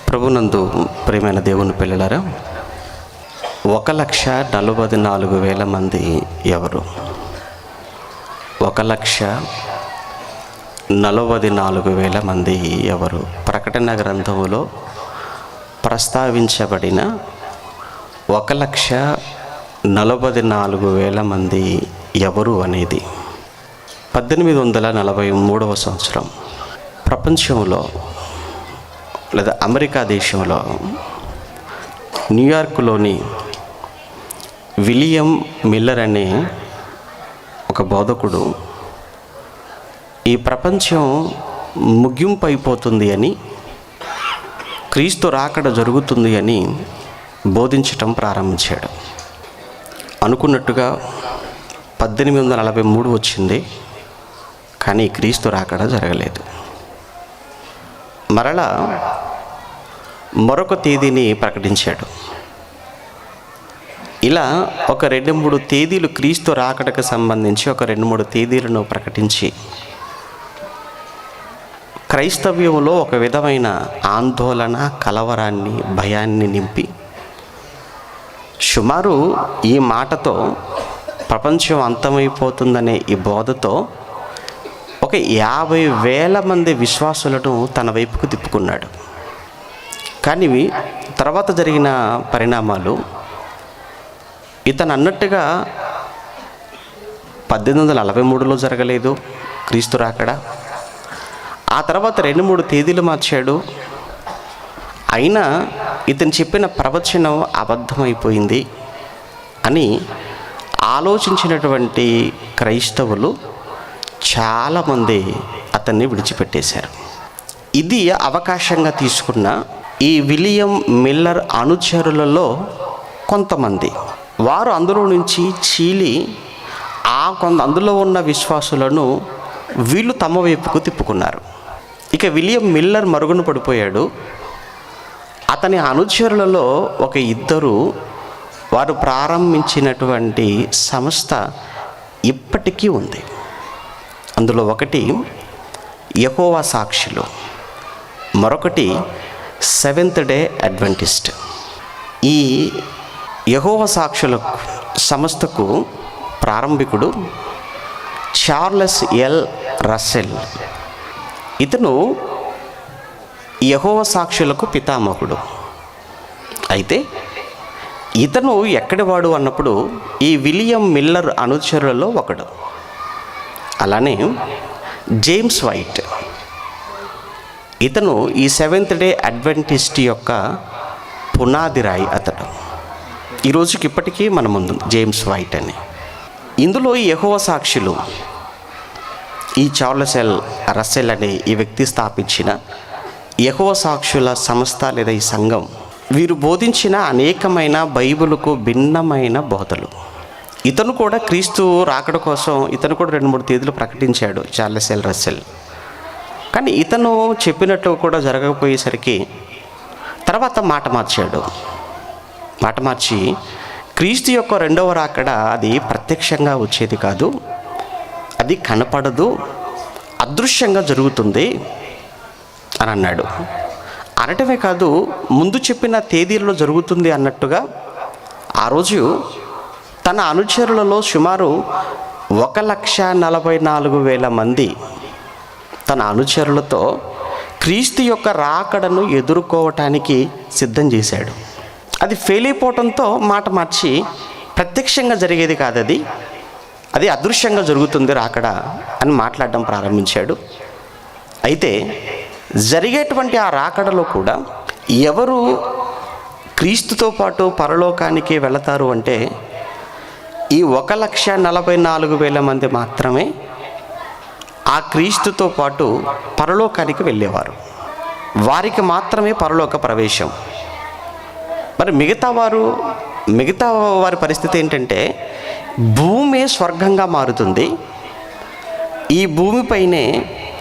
ప్రభునందు ప్రియమైన దేవుని పిల్లలారా, 1,44,000 మంది ఎవరు? 1,44,000 మంది ఎవరు? ప్రకటన గ్రంథములో ప్రస్తావించబడిన 1,44,000 మంది ఎవరు అనేది 1843 సంవత్సరం ప్రపంచంలో లేదా అమెరికా దేశంలో న్యూయార్క్లోని విలియం మిల్లర్ అనే ఒక బోధకుడు ఈ ప్రపంచం ముగింపు అయిపోతుంది అని, క్రీస్తు రాకడ జరుగుతుంది అని బోధించటం ప్రారంభించాడు. అనుకున్నట్టుగా 1843 వచ్చింది, కానీ క్రీస్తు రాకడ జరగలేదు. మరలా మరొక తేదీని ప్రకటించాడు. ఇలా ఒక 2-3 తేదీలు క్రీస్తు రాకడకు సంబంధించి ఒక 2-3 తేదీలను ప్రకటించి క్రైస్తవ్యంలో ఒక విధమైన ఆందోళన, కలవరాన్ని, భయాన్ని నింపి సుమారు ఈ మాటతో ప్రపంచం అంతమైపోతుందనే ఈ బోధతో ఒక 50,000 మంది విశ్వాసులను తన వైపుకు తిప్పుకున్నాడు. కానీ తర్వాత జరిగిన పరిణామాలు ఇతను అన్నట్టుగా 1843లో జరగలేదు క్రీస్తు రాకడ. ఆ తర్వాత 2-3 తేదీలు మార్చాడు. అయినా ఇతను చెప్పిన ప్రవచనం అబద్ధమైపోయింది అని ఆలోచించినటువంటి క్రైస్తవులు చాలామంది అతన్ని విడిచిపెట్టేశారు. ఇది అవకాశంగా తీసుకున్న ఈ విలియం మిల్లర్ అనుచరులలో కొంతమంది వారు అందులో నుంచి చీలి అందులో ఉన్న విశ్వాసులను వీళ్ళు తమ వైపుకు తిప్పుకున్నారు. ఇక విలియం మిల్లర్ మరుగున పడిపోయాడు. అతని అనుచరులలో ఒక 2 వారు ప్రారంభించినటువంటి సంస్థ ఇప్పటికీ ఉంది. అందులో ఒకటి యెహోవా సాక్షులు, మరొకటి సెవెంత్ డే అడ్వెంటిస్ట్. ఈ యెహోవా సాక్షుల సంస్థకు ప్రారంభికుడు చార్లెస్ ఎల్ రస్సెల్. ఇతను యెహోవా సాక్షులకు పితామహుడు. అయితే ఇతను ఎక్కడివాడు అన్నప్పుడు ఈ విలియం మిల్లర్ అనుచరులలో ఒకడు. అలానే జేమ్స్ వైట్, ఇతను ఈ సెవెంత్ డే అడ్వెంటిస్ట్ యొక్క పునాది రాయి అతడు. ఈ రోజుకి ఇప్పటికీ మన ముందు జేమ్స్ వైట్ అని. ఇందులో ఈ యెహోవా సాక్షులు, ఈ చార్లెస్ ఎల్ రస్సెల్ అనే ఈ వ్యక్తి స్థాపించిన యెహోవా సాక్షుల సంస్థ లేదా ఈ సంఘం, వీరు బోధించిన అనేకమైన బైబిలుకు భిన్నమైన బోధలు. ఇతను కూడా క్రీస్తు రాకడ కోసం ఇతను కూడా 2-3 తేదీలు ప్రకటించాడు, చార్లెస్ ఎల్ రస్సెల్. కానీ ఇతను చెప్పినట్టు కూడా జరగకపోయేసరికి తర్వాత మాట మార్చి క్రీస్తు యొక్క 2వ రాకడ అది ప్రత్యక్షంగా వచ్చేది కాదు, అది కనపడదు, అదృశ్యంగా జరుగుతుంది అని అన్నాడు. అనటమే కాదు, ముందు చెప్పిన తేదీలలో జరుగుతుంది అన్నట్టుగా ఆ రోజు తన అనుచరులలో సుమారు 1,44,000 మంది తన అనుచరులతో క్రీస్తు యొక్క రాకడను ఎదుర్కోవటానికి సిద్ధం చేశాడు. అది ఫెయిల్ అయిపోవడంతో మాట మార్చి ప్రత్యక్షంగా జరిగేది కాదు, అది అదృశ్యంగా జరుగుతుంది రాకడ అని మాట్లాడడం ప్రారంభించాడు. అయితే జరిగేటువంటి ఆ రాకడలో కూడా ఎవరు క్రీస్తుతో పాటు పరలోకానికి వెళతారు అంటే ఈ 1,44,000 మంది మాత్రమే ఆ క్రీస్తుతో పాటు పరలోకానికి వెళ్ళేవారు. వారికి మాత్రమే పరలోక ప్రవేశం. మరి మిగతా వారి పరిస్థితి ఏంటంటే భూమి స్వర్గంగా మారుతుంది. ఈ భూమిపైనే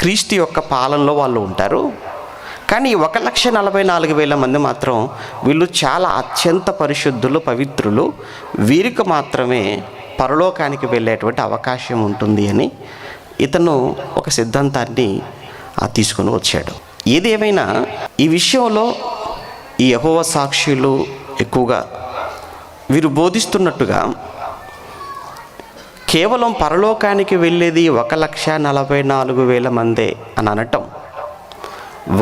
క్రీస్తు యొక్క పాలనలో వాళ్ళు ఉంటారు. కానీ 1,44,000 మంది మాత్రం వీళ్ళు చాలా అత్యంత పరిశుద్ధులు, పవిత్రులు, వీరికి మాత్రమే పరలోకానికి వెళ్ళేటువంటి అవకాశం ఉంటుంది అని ఇతను ఒక సిద్ధాంతాన్ని తీసుకొని వచ్చాడు. ఏదేమైనా ఈ విషయంలో ఈ యెహోవా సాక్షులు ఎక్కువగా వీరు బోధిస్తున్నట్టుగా కేవలం పరలోకానికి వెళ్ళేది 1,44,000 మందే అని అనటం,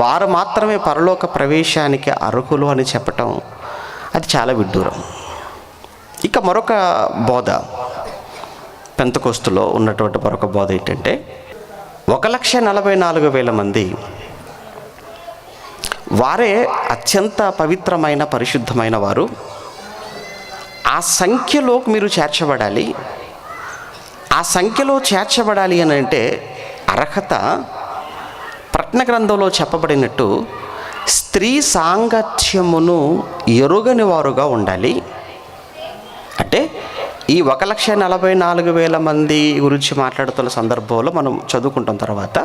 వారు మాత్రమే పరలోక ప్రవేశానికి అర్హులు అని చెప్పటం, అది చాలా విడ్డూరం. ఇక మరొక బోధ, పెంతెకోస్తులో ఉన్నటువంటి మరొక బోధ ఏంటంటే 1,44,000 మంది వారే అత్యంత పవిత్రమైన పరిశుద్ధమైన వారు. ఆ సంఖ్యలో మీరు చేర్చబడాలి. ఆ సంఖ్యలో చేర్చబడాలి అని అంటే అర్హత ప్రకటన గ్రంథంలో చెప్పబడినట్టు స్త్రీ సాంగత్యమును ఎరుగని వారుగా ఉండాలి. అంటే ఈ 1,44,000 మంది గురించి మాట్లాడుతున్న సందర్భంలో మనం చదువుకుంటాం. తర్వాత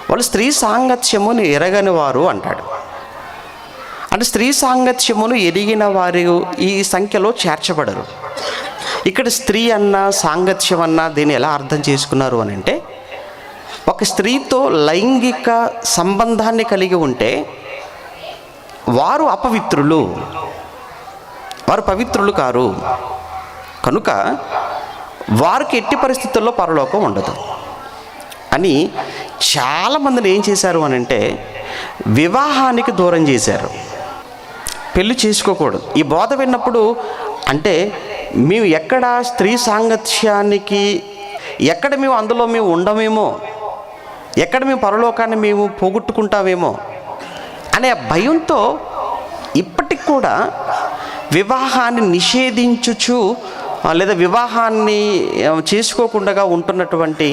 వాళ్ళు స్త్రీ సాంగత్యమును ఎరగని వారు అంటాడు. అంటే స్త్రీ సాంగత్యమును ఎరిగిన వారు ఈ సంఖ్యలో చేర్చబడరు. ఇక్కడ స్త్రీ అన్న సాంగత్యం అన్న దీన్ని ఎలా అర్థం చేసుకున్నారు అని అంటే, ఒక స్త్రీతో లైంగిక సంబంధాన్ని కలిగి ఉంటే వారు అపవిత్రులు, వారు పవిత్రులు కారు. కనుక వారికి ఎట్టి పరిస్థితుల్లో పరలోకం ఉండదు అని చాలామందిని ఏం చేశారు అని అంటే వివాహానికి దూరం చేశారు. పెళ్లి చేసుకోకూడదు. ఈ బోధ విన్నప్పుడు అంటే మేము ఎక్కడ స్త్రీ సాంగత్యానికి ఎక్కడ మేము అందులో మేము ఉండమేమో, ఎక్కడ మేము పరలోకాన్ని మేము పోగొట్టుకుంటామేమో అనే భయంతో ఇప్పటికి కూడా వివాహాన్ని నిషేధించుచు లేదా వివాహాన్ని చేసుకోకుండా ఉంటున్నటువంటి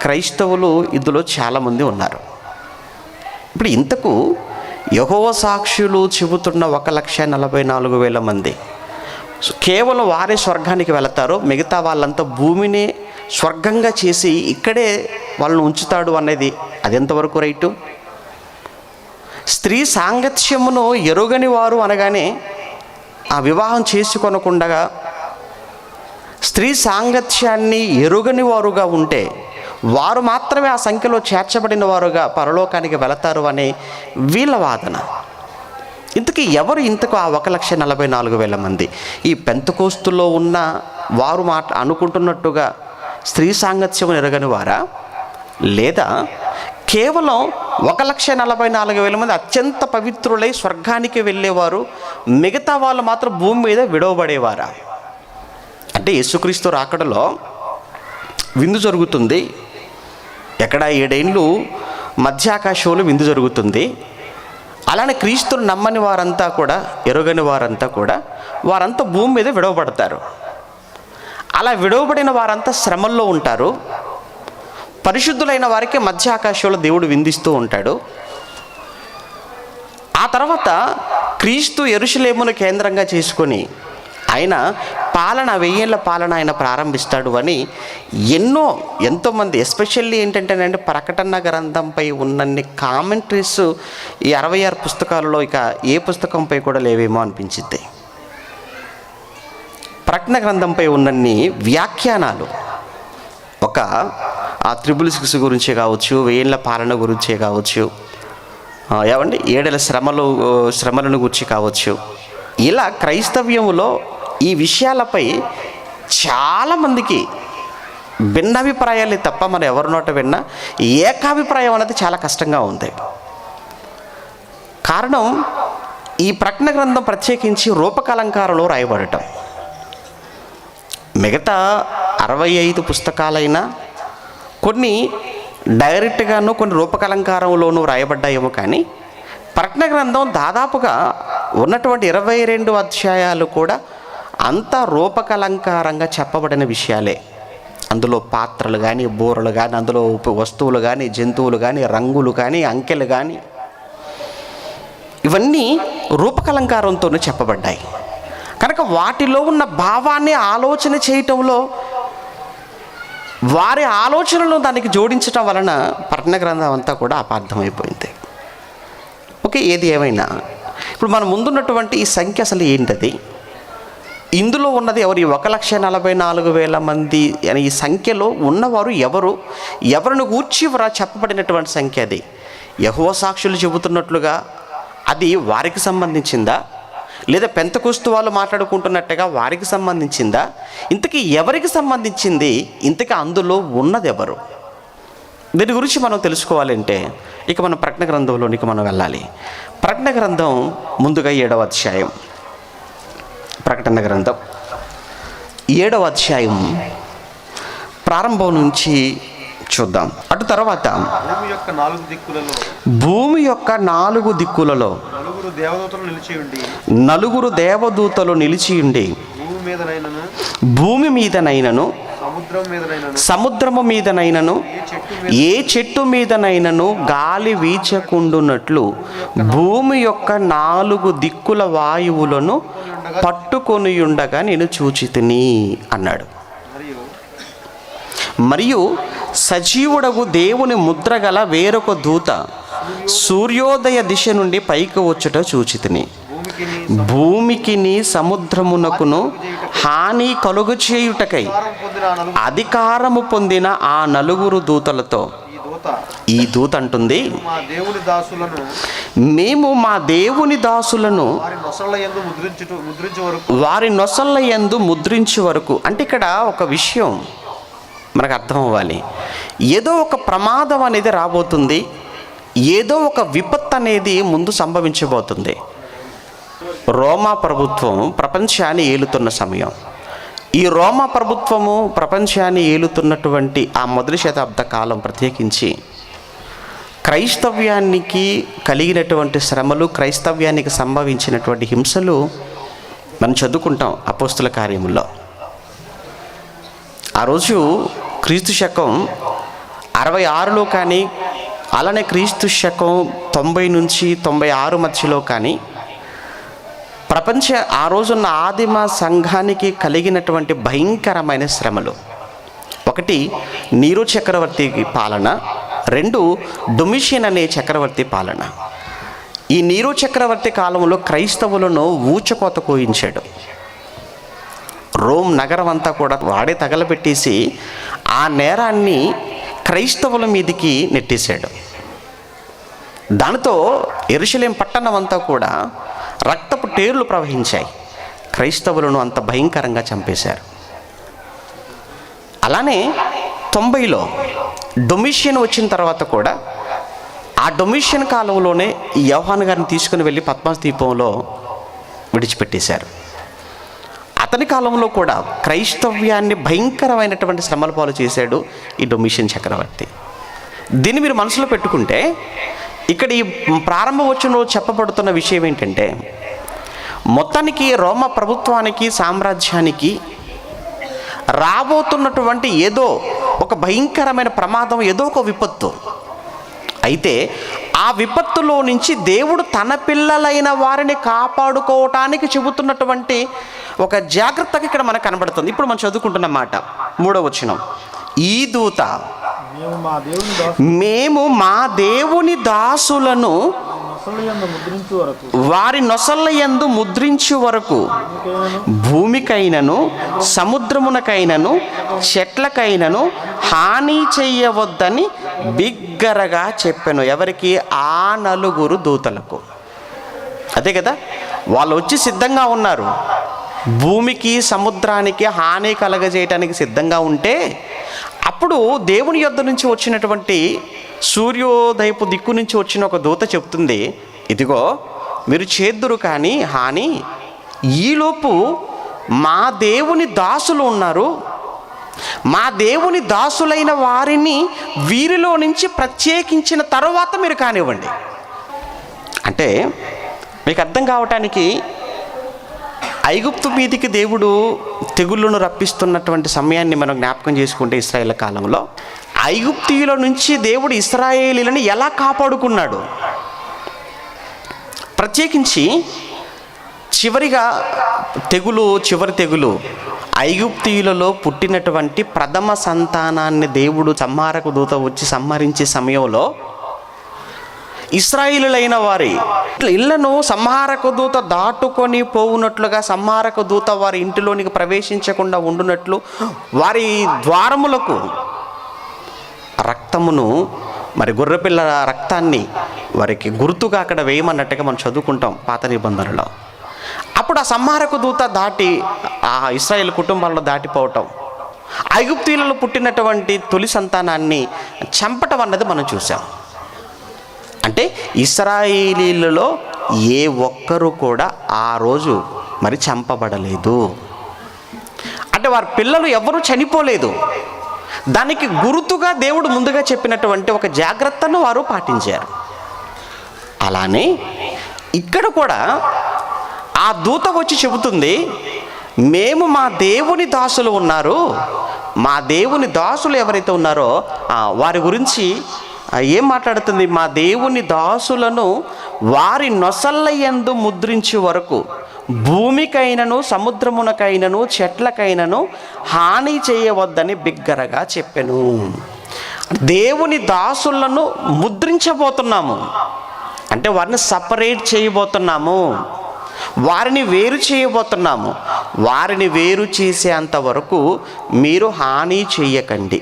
క్రైస్తవులు ఇందులో చాలామంది ఉన్నారు. ఇప్పుడు ఇంతకు యెహోవా సాక్షులు చెబుతున్న 1,44,000 మంది కేవలం వారే స్వర్గానికి వెళతారు, మిగతా వాళ్ళంతా భూమిని స్వర్గంగా చేసి ఇక్కడే వాళ్ళని ఉంచుతాడు అనేది అది ఎంతవరకు రైటు? స్త్రీ సాంగత్యమును ఎరుగని వారు అనగానే ఆ వివాహం చేసుకొనకుండా స్త్రీ సాంగత్యాన్ని ఎరుగని వారుగా ఉంటే వారు మాత్రమే ఆ సంఖ్యలో చేర్చబడిన వారుగా పరలోకానికి వెళతారు అనే వీళ్ళ వాదన. ఇంతకీ ఎవరు ఇంతకు ఆ 1,44,000 మంది? ఈ పెంతెకోస్తులో ఉన్న వారు అనుకుంటున్నట్టుగా స్త్రీ సాంగత్యం ఎరగని వారా, లేదా కేవలం 1,44,000 మంది అత్యంత పవిత్రులై స్వర్గానికి వెళ్ళేవారు, మిగతా వాళ్ళు మాత్రం భూమి మీద విడవబడేవారా? అంటే యేసుక్రీస్తు రాకడలో విందు జరుగుతుంది. ఎక్కడ 7 ఏళ్ళు మధ్యాకాశంలో విందు జరుగుతుంది. అలానే క్రీస్తును నమ్మని వారంతా కూడా, ఎరుగని వారంతా కూడా, వారంతా భూమి మీద విడవబడతారు. అలా విడవబడిన వారంతా శ్రమల్లో ఉంటారు. పరిశుద్ధులైన వారికి మధ్య ఆకాశంలో దేవుడు విందిస్తూ ఉంటాడు. ఆ తర్వాత క్రీస్తు యెరూషలేమును కేంద్రంగా చేసుకొని ఆయన 1000 ఏళ్ల పాలన ఆయన ప్రారంభిస్తాడు అని ఎంతోమంది ఎస్పెషల్లీ ఏంటంటేనంటే ప్రకటన గ్రంథంపై ఉన్నన్ని కామెంటరీస్ ఈ 66 పుస్తకాలలో ఇక ఏ పుస్తకంపై కూడా లేవేమో అనిపించింది. ప్రకటన గ్రంథంపై ఉన్నన్ని వ్యాఖ్యానాలు ఒక ఆ 666 గురించే కావచ్చు, 1000 ఏళ్ల పాలన గురించే కావచ్చు, 7 ఏళ్ల శ్రమలను గురించి కావచ్చు, ఇలా క్రైస్తవ్యంలో ఈ విషయాలపై చాలామందికి భిన్నాభిప్రాయాలే తప్ప మనం ఎవరి నోట విన్నా ఏకాభిప్రాయం అనేది చాలా కష్టంగా ఉంది. కారణం ఈ ప్రకటన గ్రంథం ప్రత్యేకించి రూపకాలంకారంలో రాయబడటం. మిగతా 65 పుస్తకాలైనా కొన్ని డైరెక్ట్గాను కొన్ని రూపకాలంకారంలోనూ రాయబడ్డాయేమో, కానీ ప్రకటన గ్రంథం దాదాపుగా ఉన్నటువంటి 22 అధ్యాయాలు కూడా అంత రూపకలంకారంగా చెప్పబడిన విషయాలే. అందులో పాత్రలు కానీ, బూరలు కానీ, అందులో వస్తువులు కానీ, జంతువులు కానీ, రంగులు కానీ, అంకెలు కానీ, ఇవన్నీ రూపకలంకారంతోనే చెప్పబడ్డాయి. కనుక వాటిలో ఉన్న భావాన్ని ఆలోచన చేయటంలో, వారి ఆలోచనలు దానికి జోడించటం వలన ప్రకటన గ్రంథం అంతా కూడా అపార్థమైపోయింది. ఓకే, ఏది ఏమైనా ఇప్పుడు మన ముందున్నటువంటి ఈ సంఖ్య అసలు ఏంటది? ఇందులో ఉన్నది ఎవరు? ఈ 1,44,000 మంది అని ఈ సంఖ్యలో ఉన్నవారు ఎవరు? ఎవరిని గూర్చి చెప్పబడినటువంటి సంఖ్య అది? యెహోవా సాక్షులు చెబుతున్నట్లుగా అది వారికి సంబంధించిందా, లేదా పెంతెకొస్తు వాళ్ళు మాట్లాడుకుంటున్నట్టుగా వారికి సంబంధించిందా? ఇంతకీ ఎవరికి సంబంధించింది? ఇంతకీ అందులో ఉన్నది ఎవరు? దీని గురించి మనం తెలుసుకోవాలంటే ఇక మనం ప్రకటన గ్రంథంలోనికి మనం వెళ్ళాలి. ప్రకటన గ్రంథం ముందుగా 7వ అధ్యాయం, ప్రకటన గ్రంథం 7వ అధ్యాయం ప్రారంభం నుంచి చూద్దాం. అటు తర్వాత భూమి యొక్క 4 దిక్కులలో నలుగురు దేవదూతలు నిలిచియుండి భూమి మీదనైనను సముద్రము మీదనైనను ఏ చెట్టు మీదనైనను గాలి వీచకుండునట్లు భూమి యొక్క 4 దిక్కుల వాయువులను పట్టుకొని ఉండగా నేను చూచితిని అన్నాడు. మరియు సజీవుడగు దేవుని ముద్ర గల వేరొక దూత సూర్యోదయ దిశ నుండి పైకి వచ్చుట చూచితిని. భూమికిని సముద్రమునకును హాని కలుగు చేయుటకై అధికారము పొందిన ఆ 4 దూతలతో ఈ దూత అంటుంది, మేము మా దేవుని దాసులను వారి నొసళ్ళ యందు ముద్రించు వరకు. అంటే ఇక్కడ ఒక విషయం మనకు అర్థం అవ్వాలి. ఏదో ఒక ప్రమాదం అనేది రాబోతుంది, ఏదో ఒక విపత్తు అనేది ముందు సంభవించబోతుంది. రోమా ప్రభుత్వం ప్రపంచాన్ని ఏలుతున్న సమయం. ఈ రోమా ప్రభుత్వము ప్రపంచాన్ని ఏలుతున్నటువంటి ఆ మొదటి శతాబ్ద కాలం ప్రత్యేకించి క్రైస్తవ్యానికి కలిగినటువంటి శ్రమలు, క్రైస్తవ్యానికి సంభవించినటువంటి హింసలు మనం చదువుకుంటాం అపోస్తుల కార్యముల్లో. ఆ రోజు క్రీస్తు శకం 66లో కానీ, అలానే క్రీస్తు శకం 90 నుంచి 96 మధ్యలో కానీ ఆ రోజున్న ఆదిమ సంఘానికి కలిగినటువంటి భయంకరమైన శ్రమలు. 1 నీరో చక్రవర్తి పాలన, 2 డొమిషియన్ అనే చక్రవర్తి పాలన. ఈ నీరో చక్రవర్తి కాలంలో క్రైస్తవులను ఊచకోత కోయించాడు. రోమ్ నగరం అంతా కూడా వాడే తగలబెట్టేసి ఆ నేరాన్ని క్రైస్తవుల మీదికి నెట్టేశాడు. దానితో యెరూషలేం పట్టణం అంతా కూడా రక్తపు టేర్లు ప్రవహించాయి. క్రైస్తవులను అంత భయంకరంగా చంపేశారు. అలానే 90లో డొమిషియన్ వచ్చిన తర్వాత కూడా ఆ డొమిషియన్ కాలంలోనే యోహాను గారిని తీసుకుని వెళ్ళి పద్మస్ ద్వీపంలో విడిచిపెట్టేశారు. అతని కాలంలో కూడా క్రైస్తవ్యాన్ని భయంకరమైనటువంటి శ్రమల పాలు చేశాడు ఈ డొమిషియన్ చక్రవర్తి. దీన్ని మీరు మనసులో పెట్టుకుంటే ఇక్కడ ఈ ప్రారంభ వచనంలో చెప్పబడుతున్న విషయం ఏంటంటే, మొత్తానికి రోమా ప్రభుత్వానికి, సామ్రాజ్యానికి రాబోతున్నటువంటి ఏదో ఒక భయంకరమైన ప్రమాదం, ఏదో ఒక విపత్తు. అయితే ఆ విపత్తులో నుంచి దేవుడు తన పిల్లలైన వారిని కాపాడుకోవటానికి చెబుతున్నటువంటి ఒక జాగ్రత్తగా ఇక్కడ మనకు కనబడుతుంది. ఇప్పుడు మనం చదువుకుంటున్న మాట 3వ వచనం, ఈ దూత మేము మా దేవుని దాసులను వారి నొసళ్ళ యందు ముద్రించు వరకు భూమికైనను సముద్రమునకైనను చెట్లకైనను హాని చెయ్యవద్దని బిగ్గరగా చెప్పాను. ఎవరికి? ఆ 4 దూతలకు. అదే కదా, వాళ్ళు వచ్చి సిద్ధంగా ఉన్నారు. భూమికి సముద్రానికి హాని కలగజేయటానికి సిద్ధంగా ఉంటే అప్పుడు దేవుని యొద్ద నుంచి వచ్చినటువంటి సూర్యోదయపు దిక్కు నుంచి వచ్చిన ఒక దూత చెప్తుంది, ఇదిగో మీరు చేద్దురు కానీ హాని, ఈలోపు మా దేవుని దాసులు ఉన్నారు, మా దేవుని దాసులైన వారిని వీరిలో నుంచి ప్రత్యేకించిన తర్వాత మీరు కానివ్వండి. అంటే మీకు అర్థం కావటానికి, ఐగుప్తు మీదికి దేవుడు తెగుళ్ళను రప్పిస్తున్నటువంటి సమయాన్ని మనం జ్ఞాపకం చేసుకుంటే, ఇశ్రాయేల్ కాలంలో ఐగుప్తీయుల నుంచి దేవుడు ఇశ్రాయేలీలను ఎలా కాపాడుకున్నాడు. ప్రత్యేకించి చివరి తెగులు ఐగుప్తీయులలో పుట్టినటువంటి ప్రథమ సంతానాన్ని దేవుడు సంహారక దూత వచ్చి సంహరించే సమయంలో ఇశ్రాయేలీయులైన వారి ఇళ్లను సంహారక దూత దాటుకొని పోవునట్లుగా, సంహారక దూత వారి ఇంటిలోనికి ప్రవేశించకుండా ఉండునట్లు వారి ద్వారములకు రక్తమును మరి గొర్రెపిల్ల రక్తాన్ని వారికి గుర్తుగా అక్కడ వేయమన్నట్టుగా మనం చదువుకుంటాం పాత నిబంధనలో. అప్పుడు ఆ సంహారక దూత దాటి ఆ ఇశ్రాయేలు కుటుంబాలను దాటిపోవటం, ఐగుప్తీయులలో పుట్టినటువంటి తొలి సంతానాన్ని చంపటం అన్నది మనం చూసాం. అంటే ఇశ్రాయేలీలలో ఏ ఒక్కరు కూడా ఆ రోజు మరి చంపబడలేదు. అంటే వారి పిల్లలు ఎవరూ చనిపోలేదు. దానికి గుర్తుగా దేవుడు ముందుగా చెప్పినటువంటి ఒక జాగ్రత్తను వారు పాటించారు. అలానే ఇక్కడ కూడా ఆ దూత వచ్చి చెబుతుంది, మేము మా దేవుని దాసులు ఉన్నారు, మా దేవుని దాసులు ఎవరైతే ఉన్నారో వారి గురించి ఏం మాట్లాడుతుంది? మా దేవుని దాసులను వారి నొసళ్ళ యందు ముద్రించే వరకు భూమికైనను సముద్రమునకైనను చెట్లకైనను హాని చేయవద్దని బిగ్గరగా చెప్పెను. దేవుని దాసులను ముద్రించబోతున్నాము అంటే వారిని సపరేట్ చేయబోతున్నాము, వారిని వేరు చేయబోతున్నాము. వారిని వేరు చేసేంత వరకు మీరు హాని చేయకండి.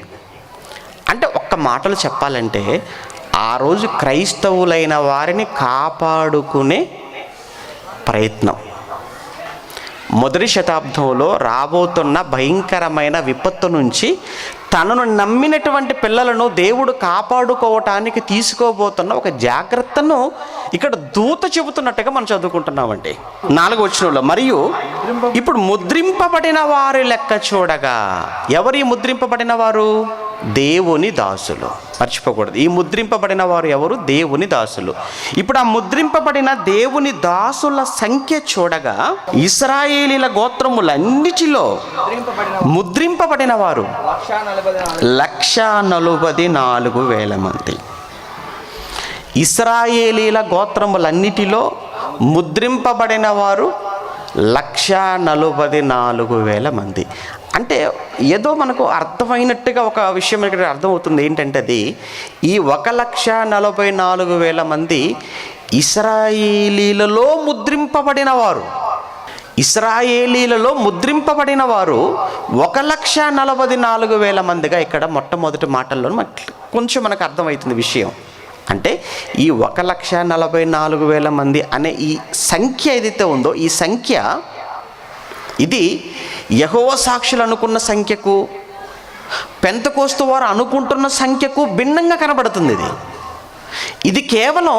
అంటే ఒక్క మాటలు చెప్పాలంటే ఆ రోజు క్రైస్తవులైన వారిని కాపాడుకునే ప్రయత్నం. మొదటి శతాబ్దంలో రాబోతున్న భయంకరమైన విపత్తు నుంచి తనను నమ్మినటువంటి పిల్లలను దేవుడు కాపాడుకోవటానికి తీసుకోబోతున్న ఒక జాగ్రత్తను ఇక్కడ దూత చెబుతున్నట్టుగా మనం చదువుకుంటున్నామండి. 4వ వచనంలో, మరియు ఇప్పుడు ముద్రింపబడిన వారి లెక్క చూడగా, ఎవరి ముద్రింపబడిన వారు? దేవుని దాసులు. మర్చిపోకూడదు, ఈ ముద్రింపబడిన వారు ఎవరు? దేవుని దాసులు. ఇప్పుడు ఆ ముద్రింపబడిన దేవుని దాసుల సంఖ్య చూడగా ఇశ్రాయేలీల గోత్రములన్నిటిలో ముద్రింపబడిన వారు 144,000 మంది. ఇశ్రాయేలీల గోత్రములన్నిటిలో ముద్రింపబడిన వారు 144,000 మంది. అంటే ఏదో మనకు అర్థమైనట్టుగా ఒక విషయం ఇక్కడ అర్థమవుతుంది. ఏంటంటే అది ఈ 144,000 మంది ఇశ్రాయేలీలలో ముద్రింపబడిన వారు. ఇశ్రాయేలీలలో ముద్రింపబడిన వారు 144,000 మందిగా ఇక్కడ మొట్టమొదటి మాటల్లో కొంచెం మనకు అర్థమవుతుంది విషయం. అంటే ఈ 144,000 మంది అనే ఈ సంఖ్య ఏదైతే ఉందో, ఈ సంఖ్య ఇది యెహోవా సాక్షులు అనుకున్న సంఖ్యకు, పెంతెకోస్తు వారు అనుకుంటున్న సంఖ్యకు భిన్నంగా కనబడుతుంది. ఇది కేవలం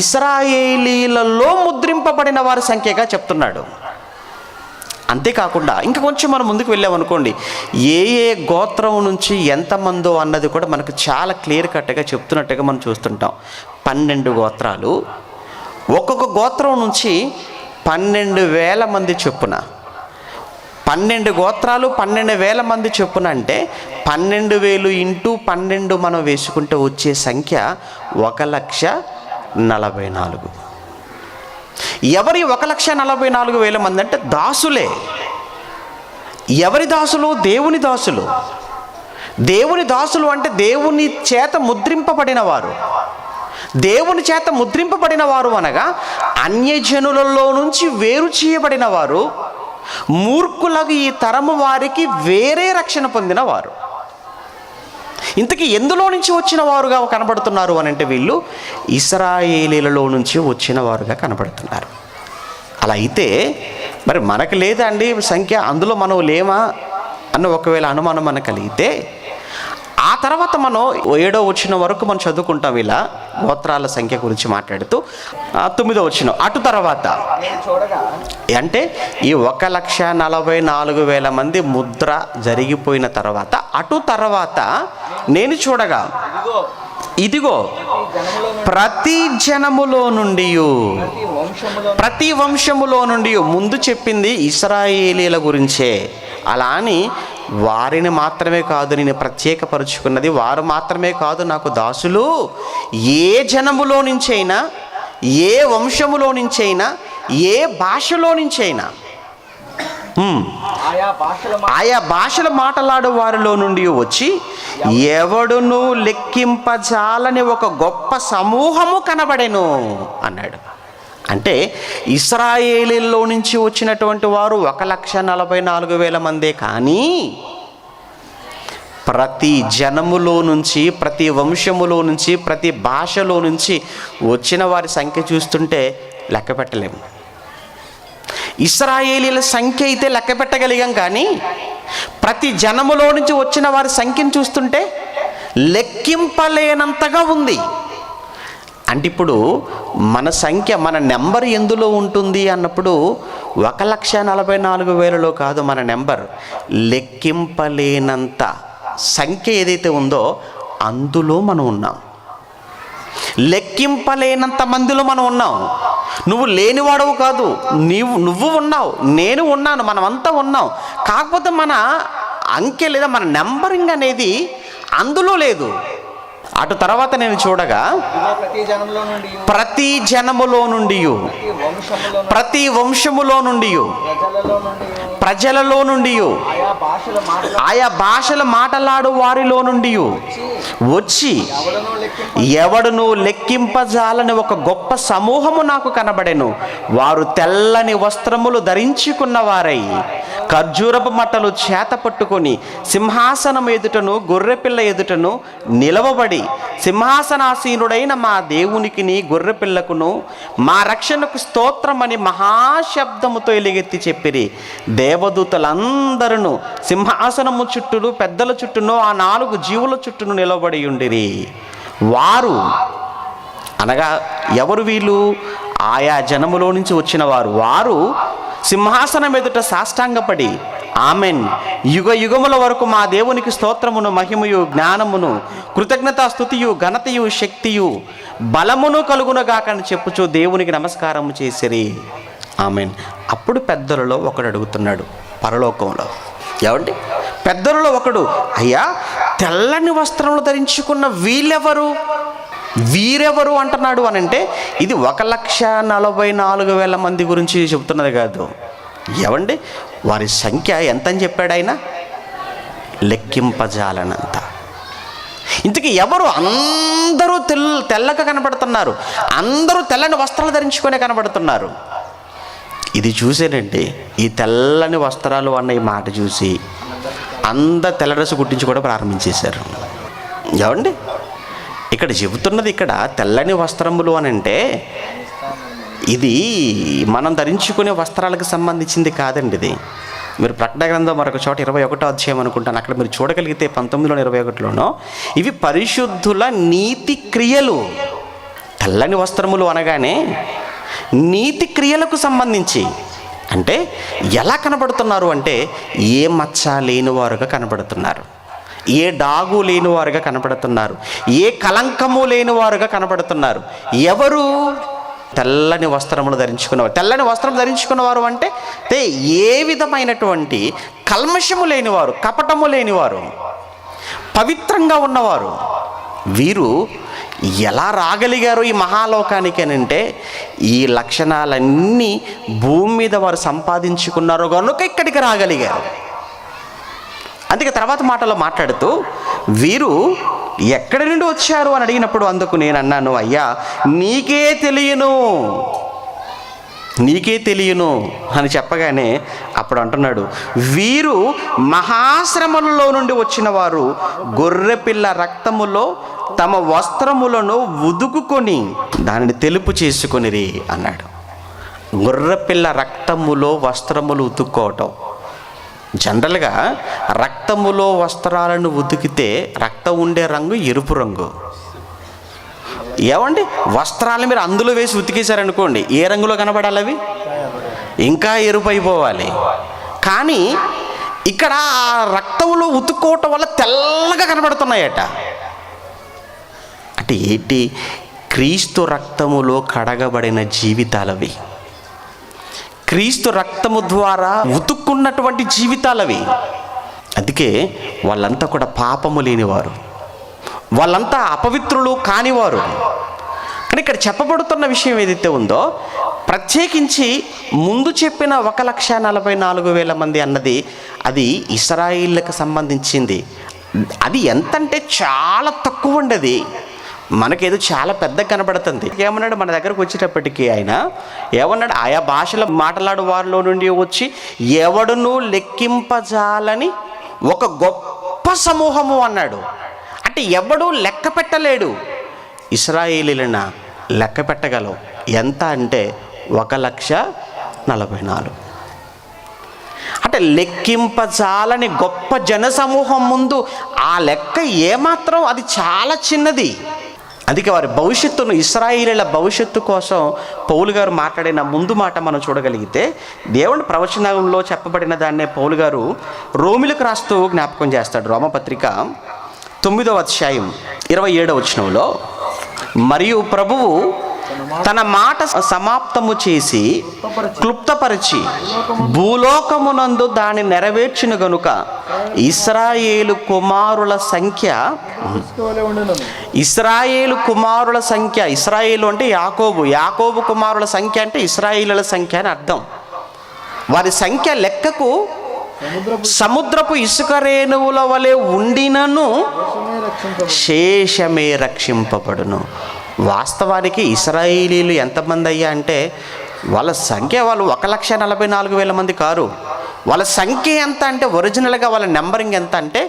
ఇశ్రాయేలీలలో ముద్రింపబడిన వారి సంఖ్యగా చెప్తున్నాడు. అంతేకాకుండా ఇంకా కొంచెం మనం ముందుకు వెళ్ళామనుకోండి, ఏ ఏ గోత్రం నుంచి ఎంతమందో అన్నది కూడా మనకు చాలా క్లియర్ కట్గా చెప్తున్నట్టుగా మనం చూస్తుంటాం. 12 గోత్రాలు, ఒక్కొక్క గోత్రం నుంచి 12,000 మంది చొప్పున. 12 గోత్రాలు 12,000 మంది చొప్పున అంటే 12,000 ఇంటూ 12 మనం వేసుకుంటే వచ్చే సంఖ్య 1,44,000. ఎవరి 1,44,000 మంది అంటే దాసులే. ఎవరి దాసులు? దేవుని దాసులు. దేవుని దాసులు అంటే దేవుని చేత ముద్రింపబడిన వారు. దేవుని చేత ముద్రింపబడిన వారు అనగా అన్యజనులలో నుంచి వేరు చేయబడిన వారు, మూర్ఖులకు ఈ తరము వారికి వేరే రక్షణ పొందిన వారు. ఇంతకీ ఎందులో నుంచి వచ్చిన వారుగా కనబడుతున్నారు అని అంటే వీళ్ళు ఇశ్రాయేలీలలో నుంచి వచ్చిన వారుగా కనబడుతున్నారు. అలా అయితే మరి మనకు లేదా అండి సంఖ్య, అందులో మనం లేమా అన్న ఒకవేళ అనుమానం మనకు కలిగితే, ఆ తర్వాత మనం 7వ వచనం వరకు మనం చదువుకుంటాం ఇలా గోత్రాల సంఖ్య గురించి మాట్లాడుతూ. 9వ వచనం, అటు తర్వాత అంటే ఈ 1,44,000 మంది ముద్ర జరిగిపోయిన తర్వాత, అటు తర్వాత నేను చూడగా ఇదిగో ప్రతి జనములో నుండి, ప్రతి వంశములో నుండి, ముందు చెప్పింది ఇశ్రాయేలీల గురించే. అలా అని వారిని మాత్రమే కాదు నేను ప్రత్యేకపరుచుకున్నది, వారు మాత్రమే కాదు నాకు దాసులు. ఏ జనములో నుంచైనా, ఏ వంశములో నుంచైనా, ఏ భాషలో నుంచైనా, ఆయా భాషలు మాట్లాడే వారిలో నుండి వచ్చి ఎవడును లెక్కింపజాలని ఒక గొప్ప సమూహము కనబడెను అన్నాడు. అంటే ఇశ్రాయేలీల్లో నుంచి వచ్చినటువంటి వారు 1,44,000 మందే, కానీ ప్రతి జనములో నుంచి, ప్రతి వంశములో నుంచి, ప్రతి భాషలో నుంచి వచ్చిన వారి సంఖ్య చూస్తుంటే లెక్క పెట్టలేము. ఇశ్రాయేలీల సంఖ్య అయితే లెక్క పెట్టగలిగాం, కానీ ప్రతి జనములో నుంచి వచ్చిన వారి సంఖ్యను చూస్తుంటే లెక్కింపలేనంతగా ఉంది. అంటే ఇప్పుడు మన సంఖ్య, మన నెంబర్ ఎందులో ఉంటుంది అన్నప్పుడు 1,44,000 కాదు. మన నెంబర్ లెక్కింపలేనంత సంఖ్య ఏదైతే ఉందో అందులో మనం ఉన్నాం. లెక్కింపలేనంత మందిలో మనం ఉన్నాం. నువ్వు లేనివాడవు కాదు, నువ్వు ఉన్నావు, నేను ఉన్నాను, మనమంతా ఉన్నాం. కాకపోతే మన అంకె లేదా మన నెంబరింగ్ అనేది అందులో లేదు. అటు తర్వాత నేను చూడగా ప్రతి జనములో నుండి, ప్రతి వంశములో నుండి, ప్రజలలో నుండి, ఆయా భాషలు మాట్లాడు వారిలో నుండి వచ్చి ఎవడును లెక్కింపజాలని ఒక గొప్ప సమూహము నాకు కనబడెను. వారు తెల్లని వస్త్రములు ధరించుకున్న వారై ఖర్జూరపు మట్టలు చేత పట్టుకొని సింహాసనం ఎదుటను గొర్రెపిల్ల ఎదుటను నిలవబడి, సింహాసనాసీనుడైన మా దేవునికిని గొర్రెపిల్లకును మా రక్షణకు స్తోత్రమని మహాశబ్దముతో ఎలుగెత్తి చెప్పిరి. దేవదూతలందరూ సింహాసనము చుట్టూను పెద్దల చుట్టూను ఆ 4 జీవుల చుట్టూను నిలబడి ఉండిరి. వారు అనగా ఎవరు? వీళ్ళు ఆయా జనములో నుంచి వచ్చిన వారు సింహాసనం ఎదుట సాష్టాంగపడి, ఆమెన్, యుగ యుగముల వరకు మా దేవునికి స్తోత్రమును మహిమయు జ్ఞానమును కృతజ్ఞతా స్తుతియు ఘనతయు శక్తియు బలమును కలుగునగాకని చెప్పుచు దేవునికి నమస్కారము చేసిరి. ఆమెన్. అప్పుడు పెద్దలలో ఒకడు అడుగుతున్నాడు పరలోకంలో, ఏమండి? పెద్దలలో ఒకడు, అయ్యా, తెల్లని వస్త్రములు ధరించుకున్న వీరెవరు అంటున్నాడు అని అంటే ఇది 1,44,000 మంది గురించి చెబుతున్నది కాదు. ఏమండి? వారి సంఖ్య ఎంత అని చెప్పాడు ఆయన? లెక్కింపజాలనంత. ఇంతకీ ఎవరు? అందరూ తెల్లగా కనబడుతున్నారు, అందరూ తెల్లని వస్త్రాలు ధరించుకునే కనబడుతున్నారు. ఇది చూసేనండి, ఈ తెల్లని వస్త్రాలు అన్న ఈ మాట చూసి అందరు తెల్ల డ్రెస్ కుట్టించుకోవడం ప్రారంభించేశారు. ఏమండి? ఇక్కడ చెబుతున్నది, ఇక్కడ తెల్లని వస్త్రములు అని అంటే ఇది మనం ధరించుకునే వస్త్రాలకు సంబంధించింది కాదండి. ఇది మీరు ప్రకటన గ్రంథం మరొక చోట 21వ అధ్యాయం అనుకుంటాను, అక్కడ మీరు చూడగలిగితే 19-21లోనో ఇవి పరిశుద్ధుల నీతి క్రియలు. తెల్లని వస్త్రములు అనగానే నీతి క్రియలకు సంబంధించి. అంటే ఎలా కనబడుతున్నారు అంటే ఏ మచ్చ లేనివారుగా కనబడుతున్నారు, ఏ డాగు లేనివారుగా కనబడుతున్నారు, ఏ కలంకము లేనివారుగా కనబడుతున్నారు. ఎవరు? తెల్లని వస్త్రములు ధరించుకున్నవారు. తెల్లని వస్త్రం ధరించుకున్నవారు అంటే ఏ విధమైనటువంటి కల్మషము లేనివారు, కపటము లేనివారు, పవిత్రంగా ఉన్నవారు. వీరు ఎలా రాగలిగారు ఈ మహాలోకానికి అని అంటే ఈ లక్షణాలన్నీ భూమి మీద వారు సంపాదించుకున్నారు కనుక ఇక్కడికి రాగలిగారు. అందుకే తర్వాత మాటలో మాట్లాడుతూ వీరు ఎక్కడి నుండి వచ్చారు అని అడిగినప్పుడు అందుకు నేను అన్నాను, అయ్యా, నీకే తెలియను అని చెప్పగానే అప్పుడు అంటున్నాడు, వీరు మహాశ్రమలలో నుండి వచ్చిన వారు గొర్రెపిల్ల రక్తములో తమ వస్త్రములను ఉదుకుకొని దానిని తెలుపు చేసుకొనిరి అన్నాడు. గొర్రెపిల్ల రక్తములో వస్త్రములు ఉతుక్కోవటం. జనరల్గా రక్తములో వస్త్రాలను ఉతికితే రక్తం ఉండే రంగు ఎరుపు రంగు. ఏమండి? వస్త్రాలు మీరు అందులో వేసి ఉతికేశారనుకోండి, ఏ రంగులో కనబడాలి? అవి ఇంకా ఎరుపు అయిపోవాలి. కానీ ఇక్కడ ఆ రక్తంలో ఉతుక్కోవటం వల్ల తెల్లగా కనబడుతున్నాయట. అంటే ఏంటి? క్రీస్తు రక్తములో కడగబడిన జీవితాలవి, క్రీస్తు రక్తము ద్వారా ఉతుక్కున్నటువంటి జీవితాలవి. అందుకే వాళ్ళంతా కూడా పాపము లేనివారు, వాళ్ళంతా అపవిత్రులు కానివారు. కానీ ఇక్కడ చెప్పబడుతున్న విషయం ఏదైతే ఉందో, ప్రత్యేకించి ముందు చెప్పిన 1,44,000 మంది అన్నది అది ఇశ్రాయేలుకు సంబంధించింది. అది ఎంతంటే చాలా తక్కువ ఉండేది. మనకేదో చాలా పెద్ద కనబడుతుంది. ఏమన్నాడు? మన దగ్గరకు వచ్చేటప్పటికీ ఆయన ఏమన్నాడు? ఆయా భాషల మాట్లాడు వారిలో నుండి వచ్చి ఎవడును లెక్కింపజాలని ఒక గొప్ప గొప్ప సమూహము అన్నాడు. అంటే ఎవడూ లెక్క పెట్టలేడు. ఇశ్రాయేలీయులను లెక్క పెట్టగలవు. ఎంత అంటే 1,44,000. అంటే లెక్కింపజాలని గొప్ప జనసమూహం ముందు ఆ లెక్క ఏమాత్రం, అది చాలా చిన్నది. అందుకే వారి భవిష్యత్తును, ఇశ్రాయేలీయుల భవిష్యత్తు కోసం పౌలు గారు మాట్లాడిన ముందు మాట మనం చూడగలిగితే, దేవుని ప్రవచనంలో చెప్పబడిన దాన్నే పౌలు గారు రోమిలకు రాస్తూ జ్ఞాపకం చేస్తాడు. రోమపత్రిక 9వ అధ్యాయం 27వ వచనంలో, మరియు ప్రభువు తన మాట సమాప్తము చేసి క్లుప్తపరిచి భూలోకమునందు దాన్ని నెరవేర్చిన గనుక ఇశ్రాయేలు కుమారుల సంఖ్య, ఇశ్రాయేలు అంటే యాకోబు కుమారుల సంఖ్య అంటే ఇశ్రాయేలుల సంఖ్య అని అర్థం. వారి సంఖ్య లెక్కకు సముద్రపు ఇసుక రేణువుల వలె ఉండినను శేషమే రక్షింపబడును. వాస్తవానికి ఇశ్రాయేలీయులు ఎంతమంది అయ్యా అంటే, వాళ్ళ సంఖ్య వాళ్ళు 1,44,000 మంది కారు. వాళ్ళ సంఖ్య ఎంత అంటే, ఒరిజినల్గా వాళ్ళ నెంబరింగ్ ఎంత అంటే,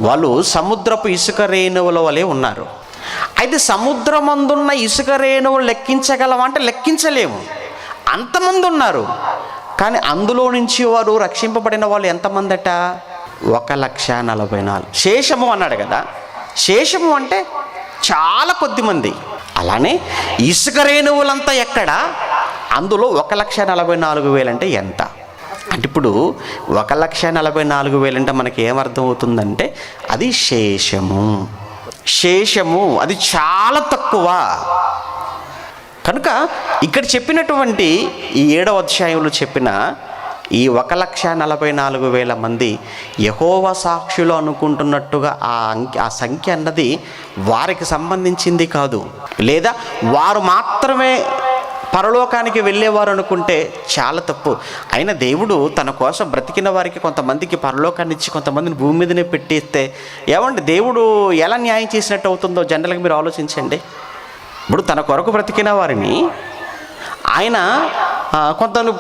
వాళ్ళు సముద్రపు ఇసుక రేణువుల వలె ఉన్నారు. అయితే సముద్రమందున్న ఇసుక రేణువులు లెక్కించగలమంటే లెక్కించలేము, అంతమంది ఉన్నారు. కానీ అందులో నుంచి వారు రక్షింపబడిన వాళ్ళు ఎంతమందట? 1,44,000. శేషము అన్నాడు కదా, శేషము అంటే చాలా కొద్ది మంది. అలానే ఇసుక రేణువులంతా ఎక్కడ? అందులో 1,44,000 అంటే ఎంత అంటే, ఇప్పుడు 1,44,000 అంటే మనకి ఏమర్థం అవుతుందంటే, అది శేషము అది చాలా తక్కువ. కనుక ఇక్కడ చెప్పినటువంటి ఈ 7వ అధ్యాయంలో చెప్పిన ఈ 1,44,000 మంది యెహోవా సాక్షులు అనుకుంటున్నట్టుగా ఆ సంఖ్య అన్నది వారికి సంబంధించింది కాదు. లేదా వారు మాత్రమే పరలోకానికి వెళ్ళేవారు అనుకుంటే చాలా తప్పు. అయినా దేవుడు తన కోసం బ్రతికిన వారికి కొంతమందికి పరలోకాన్ని ఇచ్చి కొంతమందిని భూమి మీదనే పెట్టేస్తే ఏమండి దేవుడు ఎలా న్యాయం చేసినట్టు అవుతుందో జనరల్గా మీరు ఆలోచించండి. ఇప్పుడు తన కొరకు బ్రతికిన వారిని ఆయన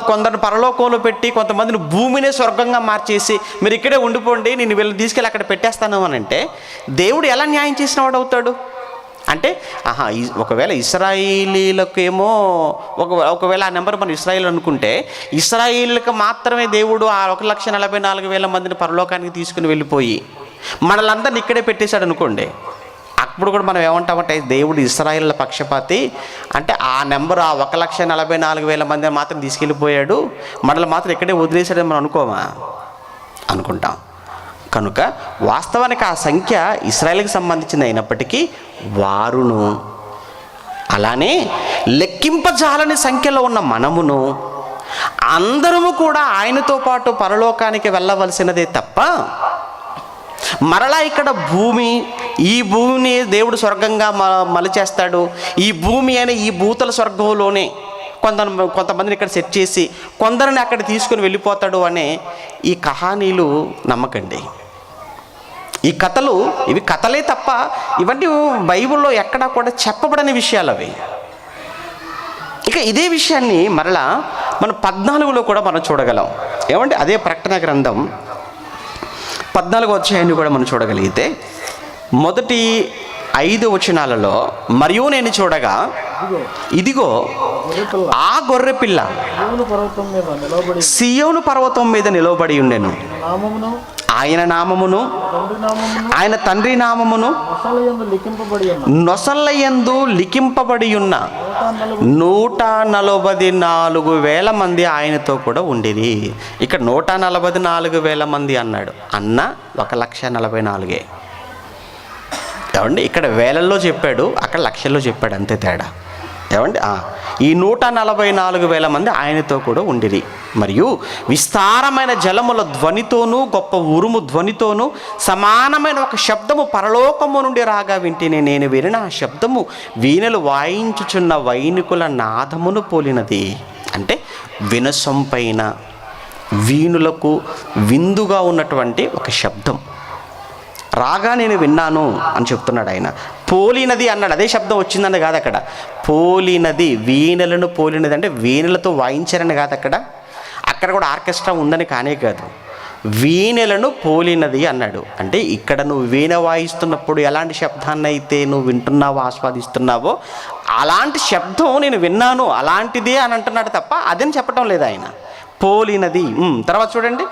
కొందరు పరలోకంలో పెట్టి కొంతమందిని భూమినే స్వర్గంగా మార్చేసి మీరు ఇక్కడే ఉండిపోండి, నేను వీళ్ళని తీసుకెళ్ళి అక్కడ పెట్టేస్తాను అని అంటే దేవుడు ఎలా న్యాయం చేసిన వాడు అవుతాడు? అంటే ఒకవేళ ఇశ్రాయేలీలకేమో ఒకవేళ ఆ నెంబర్ మనం ఇశ్రాయేల్ అనుకుంటే, ఇశ్రాయేలులకు మాత్రమే దేవుడు ఆ 1,44,000 మందిని పరలోకానికి తీసుకుని వెళ్ళిపోయి మనలందరిని ఇక్కడే పెట్టేశాడు అనుకోండి. అప్పుడు కూడా మనం ఏమంటామంటే దేవుడు ఇశ్రాయేలుల పక్షపాతి, అంటే ఆ నెంబర్ ఆ 1,44,000 మందిని మాత్రం తీసుకెళ్ళిపోయాడు, మనల్ని మాత్రం ఇక్కడే వదిలేశాడని మనం అనుకుంటాం. కనుక వాస్తవానికి ఆ సంఖ్య ఇశ్రాయేలుకి సంబంధించింది అయినప్పటికీ వారును, అలానే లెక్కింపజాలని సంఖ్యలో ఉన్న మనమును అందరము కూడా ఆయనతో పాటు పరలోకానికి వెళ్ళవలసినదే తప్ప మరలా ఇక్కడ ఈ భూమిని దేవుడు స్వర్గంగా మలిచేస్తాడు, ఈ భూమి అనే ఈ భూతల స్వర్గంలోనే కొంతమందిని ఇక్కడ సెట్ చేసి కొందరిని అక్కడ తీసుకుని వెళ్ళిపోతాడు అనే ఈ కహానీలు నమ్మకండి. ఈ కథలు ఇవి కథలే తప్ప ఇవన్నీ బైబిల్లో ఎక్కడా కూడా చెప్పబడని విషయాలు అవి. ఇక ఇదే విషయాన్ని మరలా మనం 14లో కూడా మనం చూడగలం. ఏమంటే అదే ప్రకటన గ్రంథం 14వ అధ్యాయాన్ని కూడా మనం చూడగలిగితే మొదటి 5 వచనాలలో, మరియు నేను చూడగా ఇదిగో ఆ గొర్రెపిల్ల సియోను పర్వతం మీద నిలవబడి ఉండెను, ఆయన నామమును ఆయన తండ్రి నామమును నొసలయందు లిఖింపబడి ఉన్న 144,000 మంది ఆయనతో కూడా ఉండేది. ఇక్కడ 144,000 మంది అన్నాడు, అన్న 1,44,000. ఏమండి ఇక్కడ వేలల్లో చెప్పాడు, అక్కడ లక్షల్లో చెప్పాడు, అంతే తేడా. ఏమండి ఈ 144,000 మంది ఆయనతో కూడా ఉండిరి. మరియు విస్తారమైన జలముల ధ్వనితోనూ గొప్ప ఉరుము ధ్వనితోనూ సమానమైన ఒక శబ్దము పరలోకము నుండి రాగా వింటిని. నేను వినిన ఆ శబ్దము వీణలు వాయించుచున్న వైనికుల నాదమును పోలినది. అంటే వినసొంపైన వీణులకు విందుగా ఉన్నటువంటి ఒక శబ్దం రాగా నేను విన్నాను అని చెప్తున్నాడు ఆయన. పోలినది అన్నాడు, అదే శబ్దం వచ్చిందని కాదు అక్కడ. పోలినది, వీణలను పోలినది అంటే వీణలతో వాయించారని కాదు అక్కడ కూడా ఆర్కెస్ట్రా ఉందని కానే కాదు. వీణెలను పోలినది అన్నాడు. అంటే ఇక్కడ నువ్వు వీణ వాయిస్తున్నప్పుడు ఎలాంటి శబ్దాన్ని అయితే నువ్వు వింటున్నావో, ఆస్వాదిస్తున్నావో, అలాంటి శబ్దం నేను విన్నాను, అలాంటిదే అని అంటున్నాడు తప్ప అదని చెప్పటం లేదు ఆయన. పోలినది. తర్వాత చూడండి,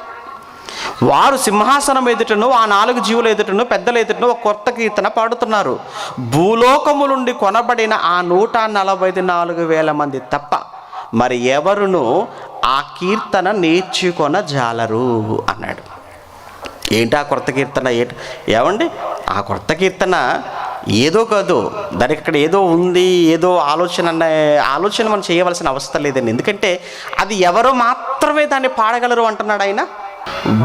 వారు సింహాసనం ఎదుటను, ఆ 4 జీవుల ఎదుటను, పెద్దల ఎదుటను ఒక కొత్త కీర్తన పాడుతున్నారు. భూలోకము నుండి కొనబడిన ఆ 144,000 మంది తప్ప మరి ఎవరును ఆ కీర్తన నేర్చుకొనజాలరు అన్నాడు. ఏంటి ఆ కొత్త కీర్తన? ఏమండి, ఆ కొత్త కీర్తన ఏదో కాదు, దానికి అక్కడ ఏదో ఉంది, ఏదో ఆలోచన మనం చేయవలసిన అవసరం లేదండి. ఎందుకంటే అది ఎవరో మాత్రమే దాన్ని పాడగలరు అంటున్నాడు ఆయన.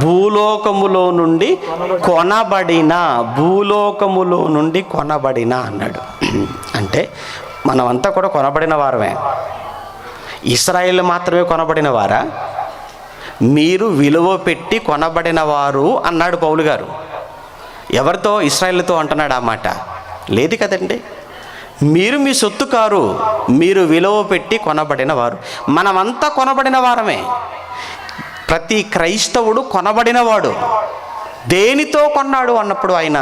భూలోకములో నుండి కొనబడిన, భూలోకములో నుండి కొనబడిన అన్నాడు. అంటే మనమంతా కూడా కొనబడిన వారమే. ఇశ్రాయేలు మాత్రమే కొనబడిన వారా? మీరు విలువ పెట్టి కొనబడిన వారు అన్నాడు పౌలు గారు. ఎవరితో? ఇశ్రాయేలుతో అంటున్నాడు ఆ మాట. లేదు కదండి. మీరు మీ సొత్తు కారు, మీరు విలువ పెట్టి కొనబడిన వారు. మనమంతా కొనబడిన వారమే. ప్రతి క్రైస్తవుడు కొనబడినవాడు. దేనితో కొన్నాడు అన్నప్పుడు ఆయన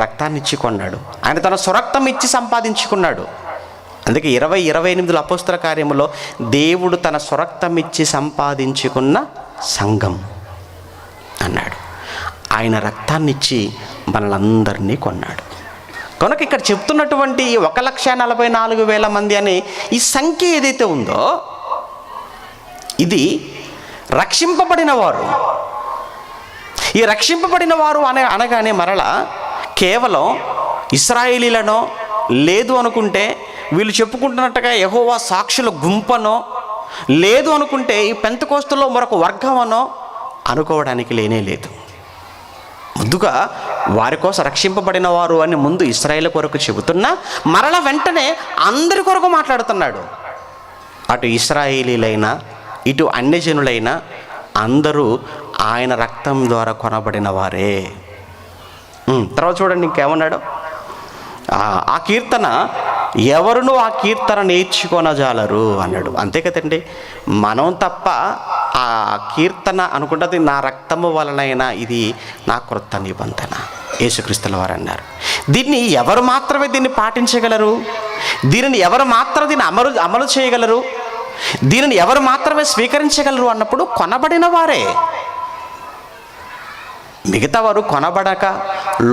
రక్తాన్ని ఇచ్చి కొన్నాడు. ఆయన తన స్వరక్తం ఇచ్చి సంపాదించుకున్నాడు. అందుకే 28 అపోస్తల కార్యములో దేవుడు తన స్వరక్తం ఇచ్చి సంపాదించుకున్న సంఘం అన్నాడు. ఆయన రక్తాన్ని ఇచ్చి మనలందరినీ కొన్నాడు. కనుక ఇక్కడ చెప్తున్నటువంటి 1,44,000 మంది అనే ఈ సంఖ్య ఏదైతే ఉందో, ఇది రక్షింపబడిన వారు. ఈ రక్షింపబడిన వారు అనగానే మరలా కేవలం ఇశ్రాయేలీలనో, లేదు అనుకుంటే వీళ్ళు చెప్పుకుంటున్నట్టుగా యెహోవా సాక్షుల గుంపనో, లేదు అనుకుంటే ఈ పెంతెకోస్తులో మరొక వర్గమనో అనుకోవడానికి లేనే లేదు. ముందుగా వారి కోసం రక్షింపబడిన వారు అని ముందు ఇశ్రాయేలు కొరకు చెబుతున్నా, మరల వెంటనే అందరి కొరకు మాట్లాడుతున్నాడు. అటు ఇశ్రాయేలీలైనా, ఇటు అన్యజనులైనా అందరూ ఆయన రక్తం ద్వారా కొనబడిన వారే. తర్వాత చూడండి ఇంకేమన్నాడు. ఆ కీర్తన ఎవరునూ ఆ కీర్తన నేర్చుకొనజాలరు అన్నాడు. అంతే కదండి. మనం తప్ప ఆ కీర్తన అనుకుంటుంది నా రక్తము వలనైనా ఇది నా క్రొత్త నిబంధన, యేసుక్రీస్తుల వారు అన్నారు. దీన్ని ఎవరు మాత్రమే దీన్ని పాటించగలరు? దీనిని ఎవరు మాత్రం దీన్ని అమలు చేయగలరు? దీనిని ఎవరు మాత్రమే స్వీకరించగలరు అన్నప్పుడు కొనబడిన వారే. మిగతా వారు కొనబడక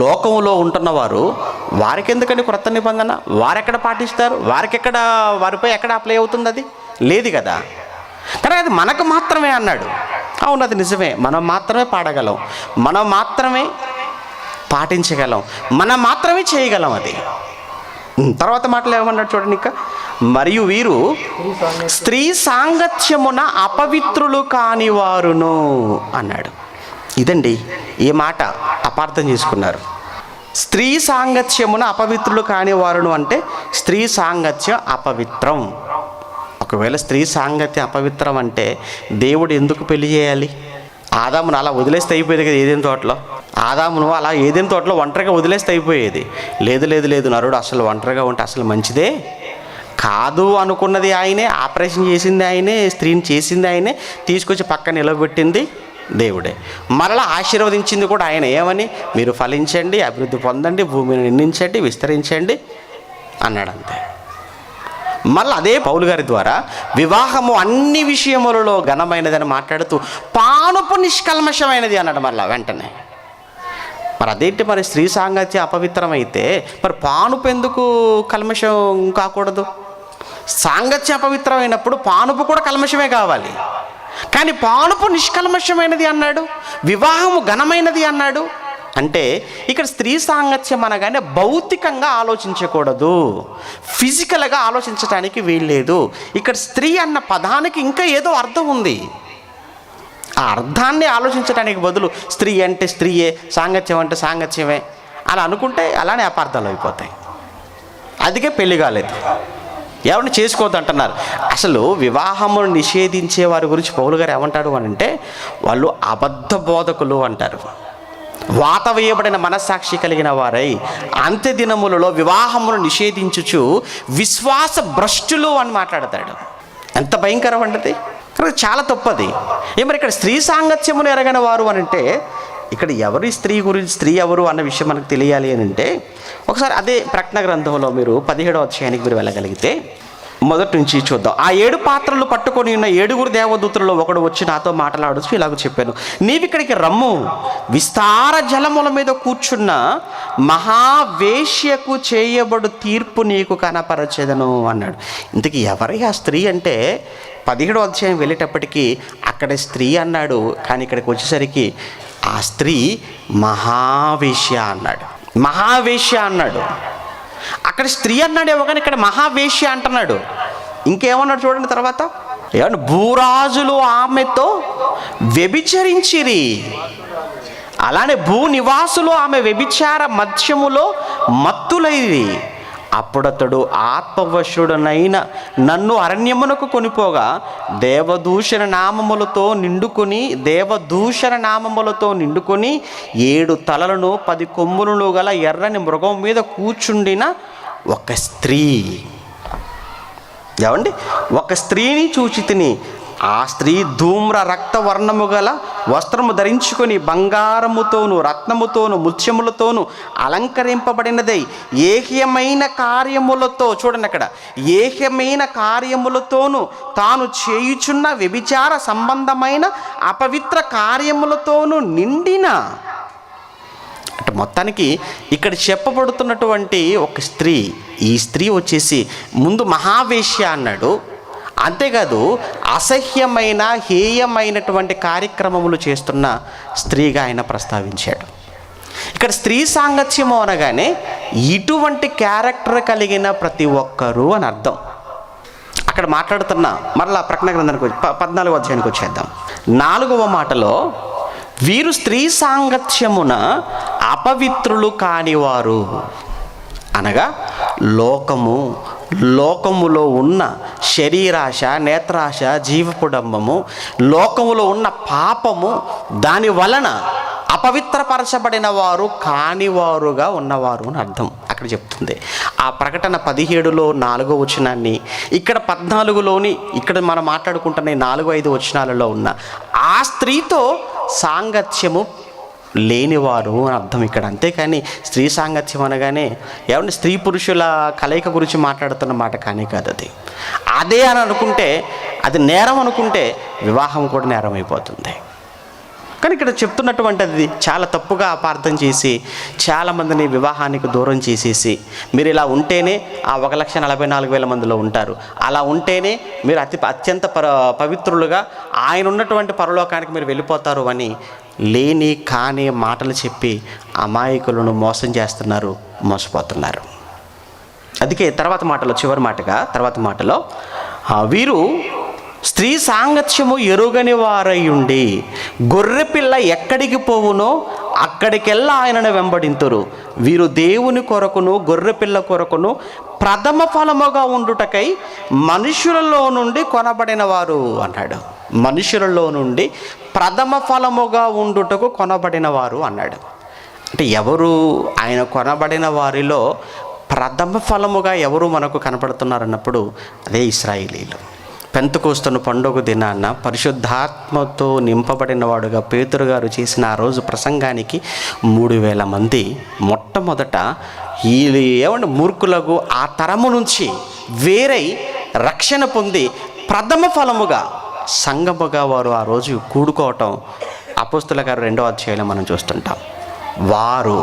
లోకంలో ఉంటున్నవారు, వారికి ఎందుకని క్రొత్త నిబంధన? వారెక్కడ పాటిస్తారు? వారిపై ఎక్కడ అప్లై అవుతుంది? అది లేదు కదా. కానీ అది మనకు మాత్రమే అన్నాడు. అవును, అది నిజమే. మనం మాత్రమే పాడగలం, మనం మాత్రమే పాటించగలం, మనం మాత్రమే చేయగలం అది. తర్వాత మాటలు ఏమన్నాడు చూడండి. ఇంకా మరియు వీరు స్త్రీ సాంగత్యమున అపవిత్రులు కాని వారును అన్నాడు. ఇదండి ఈ మాట అపార్థం చేసుకున్నారు. స్త్రీ సాంగత్యమున అపవిత్రులు కాని వారును అంటే స్త్రీ సాంగత్యం అపవిత్రం. ఒకవేళ స్త్రీ సాంగత్యం అపవిత్రం అంటే దేవుడు ఎందుకు పెళ్లి చేయాలి? ఆదామును అలా వదిలేస్తే అయిపోయేది కదా ఏదైనా తోటలో. ఆదామును అలా ఏదైనా తోటలో ఒంటరిగా వదిలేస్తే అయిపోయేది. లేదు నరుడు అసలు ఒంటరిగా ఉంటే అసలు మంచిదే కాదు అనుకున్నది ఆయనే, ఆపరేషన్ చేసింది ఆయనే, స్త్రీని చేసింది ఆయనే, తీసుకొచ్చి పక్కన నిలబెట్టింది దేవుడే, మరలా ఆశీర్వదించింది కూడా ఆయన. ఏమని? మీరు ఫలించండి, అభివృద్ధి పొందండి, భూమిని నిందించండి, విస్తరించండి అన్నాడు. అంతే. మళ్ళీ అదే పౌలు గారి ద్వారా వివాహము అన్ని విషయములలో ఘనమైనదని మాట్లాడుతూ పానుపు నిష్కల్మషమైనది అన్నాడు. మళ్ళీ వెంటనే మరి అదేంటి? మరి స్త్రీ సాంగత్యం అపవిత్రమైతే మరి పానుపు ఎందుకు కల్మషం కాకూడదు? సాంగత్యం అపవిత్రమైనప్పుడు పానుపు కూడా కల్మషమే కావాలి. కానీ పానుపు నిష్కల్మషమైనది అన్నాడు, వివాహము ఘనమైనది అన్నాడు. అంటే ఇక్కడ స్త్రీ సాంగత్యం అనగానే భౌతికంగా ఆలోచించకూడదు, ఫిజికల్గా ఆలోచించడానికి వీల్లేదు. ఇక్కడ స్త్రీ అన్న పదానికి ఇంకా ఏదో అర్థం ఉంది. ఆ అర్థాన్ని ఆలోచించడానికి బదులు స్త్రీ అంటే స్త్రీయే, సాంగత్యం అంటే సాంగత్యమే అలా అనుకుంటే అలానే అపార్థాలు అయిపోతాయి. అందుకే పెళ్లి కాలేదు, ఎవరిని చేసుకోవద్దు అంటున్నారు. అసలు వివాహమును నిషేధించే వారి గురించి పౌలు గారు ఏమంటాడు అని అంటే, వాళ్ళు అబద్ధ బోధకులు అంటారు. వాత వేయబడిన మనస్సాక్షి కలిగిన వారై అంత్య దినములలో వివాహమును నిషేధించుచు విశ్వాస భ్రష్టులు అని మాట్లాడతాడు. ఎంత భయంకరం అంటది. కనుక చాలా తప్పది. మరి ఇక్కడ స్త్రీ సాంగత్యమును ఎరగని వారు అని అంటే ఇక్కడ ఎవరి స్త్రీ గురించి, స్త్రీ ఎవరు అన్న విషయం మనకు తెలియాలి అని అంటే ఒకసారి అదే ప్రకటన గ్రంథంలో మీరు 17వ అధ్యాయానికి మీరు వెళ్ళగలిగితే మొదటి నుంచి చూద్దాం. ఆ 7 పాత్రలు పట్టుకొని ఉన్న 7 దేవదూతలలో ఒకడు వచ్చి నాతో మాట్లాడుతూ ఇలాగ చెప్పాను, నీవిక్కడికి రమ్ము, విస్తార జలముల మీద కూర్చున్న మహావేశ్యకు చేయబడు తీర్పు నీకు కనపరచెదను అన్నాడు. ఇంతకీ ఎవరి ఆ స్త్రీ అంటే 17వ అధ్యాయం వెళ్ళేటప్పటికీ అక్కడ స్త్రీ అన్నాడు, కానీ ఇక్కడికి వచ్చేసరికి ఆ స్త్రీ మహావేశ్య అన్నాడు. మహావేశ్య అన్నాడు. అక్కడ స్త్రీ అన్నాడేమో కానీ ఇక్కడ మహావేశ్య అంటున్నాడు. ఇంకేమన్నాడు చూడండి తర్వాత, ఏమన్నా భూరాజులు ఆమెతో వ్యభిచరించిరి, అలానే భూనివాసులు ఆమె వ్యభిచార మధ్యములో మత్తులైరి. అప్పుడతడు ఆత్మవశుడనైన నన్ను అరణ్యమునకు కొనిపోగా దేవదూషణ నామములతో నిండుకొని 7 తలలను 10 కొమ్ములను గల ఎర్రని మృగం మీద కూర్చుండిన ఒక స్త్రీ. ఏమండి, ఒక స్త్రీని చూచి తిని, ఆ స్త్రీ ధూమ్ర రక్తవర్ణము గల వస్త్రము ధరించుకొని బంగారముతోను రత్నముతోను ముత్యములతోను అలంకరింపబడినదై ఏహ్యమైన కార్యములతో, చూడండి అక్కడ, ఏహ్యమైన కార్యములతోను తాను చేయుచున్న వ్యభిచార సంబంధమైన అపవిత్ర కార్యములతోను నిండిన. అంటే మొత్తానికి ఇక్కడ చెప్పబడుతున్నటువంటి ఒక స్త్రీ, ఈ స్త్రీ వచ్చేసి ముందు మహావేశ్య అన్నాడు. అంతేకాదు అసహ్యమైన హేయమైనటువంటి కార్యక్రమములు చేస్తున్న స్త్రీగా ఆయన ప్రస్తావించాడు. ఇక్కడ స్త్రీ సాంగత్యము అనగానే ఇటువంటి క్యారెక్టర్ కలిగిన ప్రతి ఒక్కరూ అని అర్థం. అక్కడ మాట్లాడుతున్న మరలా ప్రకటన గ్రంథానికి 14వ అధ్యాయానికి వచ్చేద్దాం. 4వ మాటలో వీరు స్త్రీ సాంగత్యమున అపవిత్రులు కానివారు అనగా లోకములో ఉన్న శరీరాశ, నేత్రాశ, జీవపుడంబము, లోకములో ఉన్న పాపము, దాని వలన అపవిత్రపరచబడిన వారు కానివారుగా ఉన్నవారు అని అర్థం అక్కడ చెప్తుంది. ఆ ప్రకటన 17లో 4వ వచనాన్ని, ఇక్కడ 14లోని, ఇక్కడ మనం మాట్లాడుకుంటున్న 4-5 వచనాలలో ఉన్న ఆ స్త్రీతో సాంగత్యము లేనివారు అని అర్థం ఇక్కడ. అంతేకాని స్త్రీ సాంగత్యం అనగానే ఏమంటే స్త్రీ పురుషుల కలయిక గురించి మాట్లాడుతున్న మాట కానీ కాదు. అదే అని అనుకుంటే, అది నేరం అనుకుంటే వివాహం కూడా నేరం అయిపోతుంది. కానీ ఇక్కడ చెప్తున్నటువంటిది చాలా తప్పుగా అపార్థం చేసి చాలామందిని వివాహానికి దూరం చేసేసి, మీరు ఇలా ఉంటేనే ఆ 1,44,000 మందిలో ఉంటారు, అలా ఉంటేనే మీరు అత్యంత పవిత్రులుగా ఆయన ఉన్నటువంటి పరలోకానికి మీరు వెళ్ళిపోతారు అని లేని కాని మాటలు చెప్పి అమాయకులను మోసం చేస్తున్నారు, మోసపోతున్నారు. అందుకే తర్వాత మాటలో వీరు స్త్రీ సాంగత్యము ఎరుగని వారై ఉండి గొర్రెపిల్ల ఎక్కడికి పోవునో అక్కడికెల్లా ఆయనను వెంబడింతురు. వీరు దేవుని కొరకును గొర్రెపిల్ల కొరకును ప్రథమ ఫలముగా ఉండుటకై మనుషులలో నుండి కొనబడిన వారు అన్నాడు. మనుషులలో నుండి ప్రథమ ఫలముగా ఉండుటకు కొనబడిన వారు అన్నాడు. అంటే ఎవరు ఆయన కొనబడిన వారిలో ప్రథమ ఫలముగా ఎవరు మనకు కనపడుతున్నారన్నప్పుడు అదే ఇశ్రాయేలీయులు. పెంతెకోస్తు పండుగ దినాన పరిశుద్ధాత్మతో నింపబడిన వాడుగా పేతురు గారు చేసిన ఆ రోజు ప్రసంగానికి 3,000 మంది మొట్టమొదట ఏమంటే మూర్ఖులకు ఆ తరము నుంచి వేరై రక్షణ పొంది ప్రథమ ఫలముగా సంఘముగా వారు ఆ రోజు కూడుకోవటం అపోస్తుల గారు 2వ అధ్యాయంలో మనం చూస్తుంటాం. వారు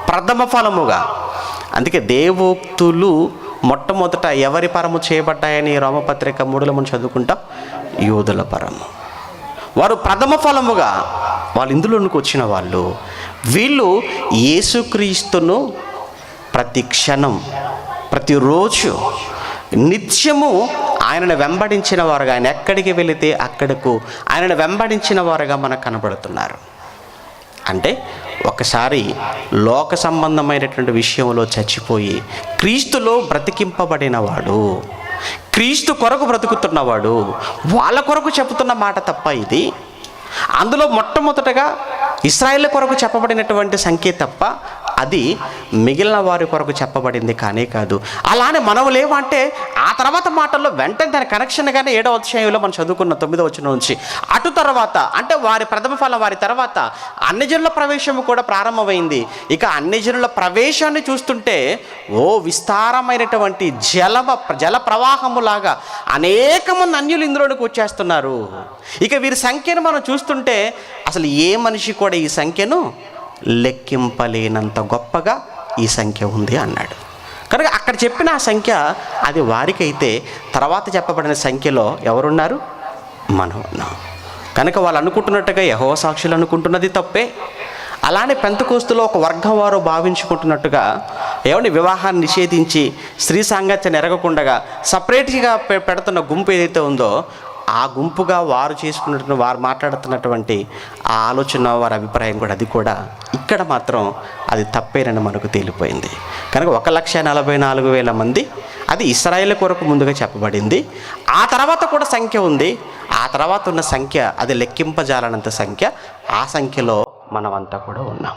ప్రథమ ఫలముగా, అందుకే దేవోక్తులు మొట్టమొదట ఎవరి పరము చేయబడ్డాయని రోమపత్రిక 3లో మనం చదువుకుంటాం, యూదుల పరము. వారు ప్రథమ ఫలముగా వాళ్ళు ఇందులోనికి వచ్చిన వాళ్ళు. వీళ్ళు యేసుక్రీస్తును ప్రతి క్షణం, ప్రతిరోజు, నిత్యము ఆయనను వెంబడించిన వారుగా, ఆయన ఎక్కడికి వెళితే అక్కడకు ఆయనను వెంబడించిన వారుగా మనకు కనబడుతున్నారు. అంటే ఒకసారి లోక సంబంధమైనటువంటి విషయంలో చచ్చిపోయి క్రీస్తులో బ్రతికింపబడినవాడు, క్రీస్తు కొరకు బ్రతుకుతున్నవాడు, వాళ్ళ కొరకు చెబుతున్న మాట తప్ప ఇది. అందులో మొట్టమొదటగా ఇశ్రాయేల్ కొరకు చెప్పబడినటువంటి సంఖ్య తప్ప అది మిగిలిన వారి కొరకు చెప్పబడింది కానే కాదు. అలానే మనం లేవంటే ఆ తర్వాత మాటల్లో వెంటనే దాని కనెక్షన్గానే 7వ అధ్యాయంలో మనం చదువుకున్న 9వ వచనం నుంచి అటు తర్వాత అంటే వారి ప్రథమ ఫలం వారి తర్వాత అన్యజనుల ప్రవేశము కూడా ప్రారంభమైంది. ఇక అన్యజనుల ప్రవేశాన్ని చూస్తుంటే విస్తారమైనటువంటి జల ప్రవాహములాగా అనేక మంది అన్యులు ఇందులోనికి వచ్చేస్తున్నారు. ఇక వీరి సంఖ్యను మనం చూస్తుంటే అసలు ఏ మనిషి కూడా ఈ సంఖ్యను లెక్కింపలేనంత గొప్పగా ఈ సంఖ్య ఉంది అన్నాడు. కనుక అక్కడ చెప్పిన ఆ సంఖ్య అది వారికైతే తర్వాత చెప్పబడిన సంఖ్యలో ఎవరున్నారు? మనం ఉన్నాం. కనుక వాళ్ళు అనుకుంటున్నట్టుగా యెహోవా సాక్షులు అనుకుంటున్నది తప్పే. అలానే పెంతెకోస్తులో ఒక వర్గం వారు భావించుకుంటున్నట్టుగా వివాహాన్ని నిషేధించి స్త్రీ సాంగత్యాన్ని ఎరగకుండా సపరేట్గా పెడుతున్న గుంపు ఏదైతే ఉందో ఆ గుంపుగా వారు చేసుకున్నట్టు వారు మాట్లాడుతున్నటువంటి ఆ ఆలోచన వారి అభిప్రాయం కూడా అది కూడా ఇక్కడ మాత్రం అది తప్పేనని మనకు తేలిపోయింది. కనుక 1,44,000 మంది అది ఇశ్రాయేలు కొరకు ముందుగా చెప్పబడింది. ఆ తర్వాత కూడా సంఖ్య ఉంది. ఆ తర్వాత ఉన్న సంఖ్య అది లెక్కింపజాలనంత సంఖ్య. ఆ సంఖ్యలో మనమంతా కూడా ఉన్నాం.